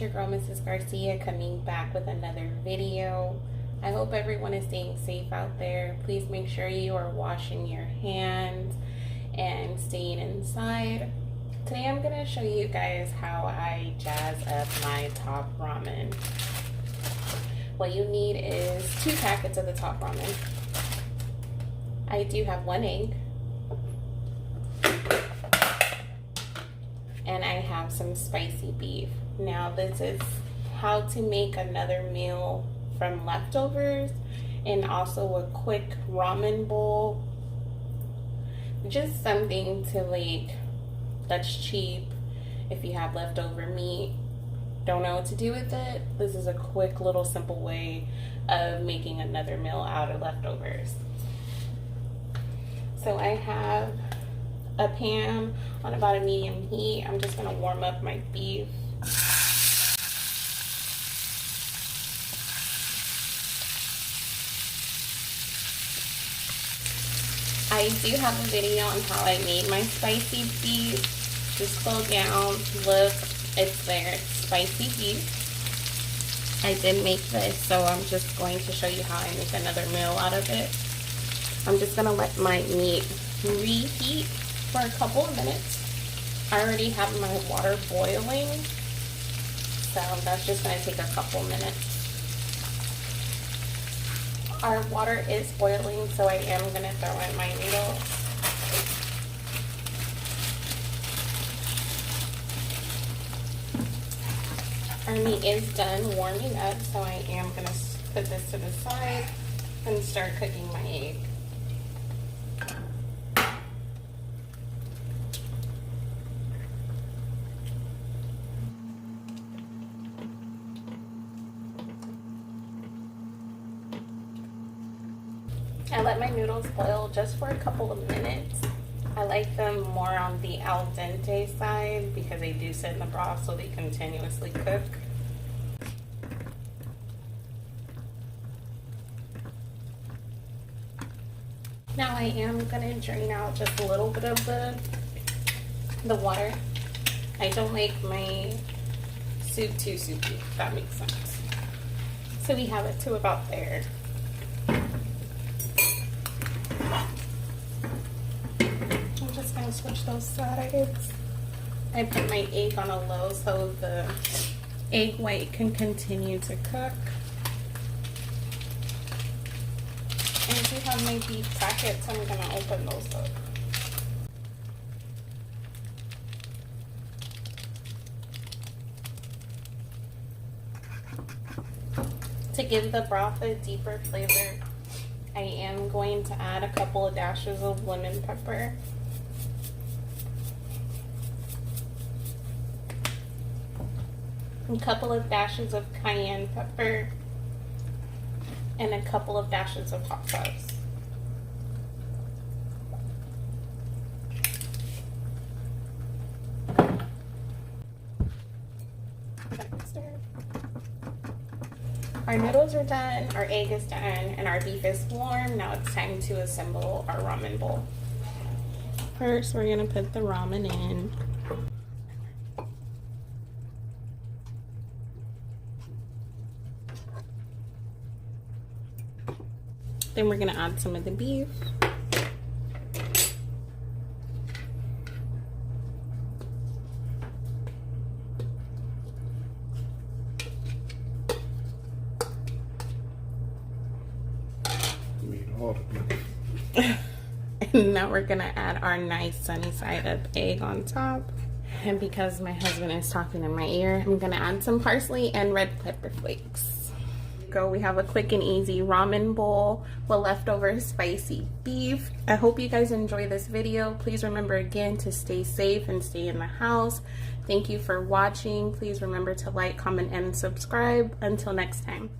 your girl, Mrs. Garcia, coming back with another video. I hope everyone is staying safe out there. Please make sure you are washing your hands and staying inside. Today I'm going to show you guys how I jazz up my top ramen. What you need is 2 packets of the top ramen. I do have 1 egg. And I have some spicy beef. Now this is how to make another meal from leftovers, and also a quick ramen bowl. Just something to that's cheap if you have leftover meat, don't know what to do with it. This is a quick little simple way of making another meal out of leftovers. So I have a pan on about a medium heat. I'm just gonna warm up my beef. I do have a video on how I made my spicy beef. Just scroll down, look, it's there, it's spicy beef. I did make this, so I'm just going to show you how I make another meal out of it. I'm just gonna let my meat reheat for a couple of minutes. I already have my water boiling, so that's just going to take a couple minutes. Our water is boiling, so I am going to throw in my noodles. Our meat is done warming up, so I am going to put this to the side and start cooking my egg. I let my noodles boil just for a couple of minutes. I like them more on the al dente side because they do sit in the broth, so they continuously cook. Now I am going to drain out just a little bit of the water. I don't like my soup too soupy, if that makes sense. So we have it to about there. Switch those sides. I put my egg on a low so the egg white can continue to cook. And I do have my beef packets. I'm going to open those up. To give the broth a deeper flavor, I am going to add a couple of dashes of lemon pepper. A couple of dashes of cayenne pepper, and a couple of dashes of hot sauce. Our noodles are done, our egg is done, and our beef is warm. Now it's time to assemble our ramen bowl. First, we're going to put the ramen in. Then we're going to add some of the beef. And now we're going to add our nice sunny side up egg on top. And because my husband is talking in my ear, I'm going to add some parsley and red pepper flakes. We have a quick and easy ramen bowl with leftover spicy beef. I hope you guys enjoy this video. Please remember again to stay safe and stay in the house. Thank you for watching. Please remember to like, comment, and subscribe. Until next time.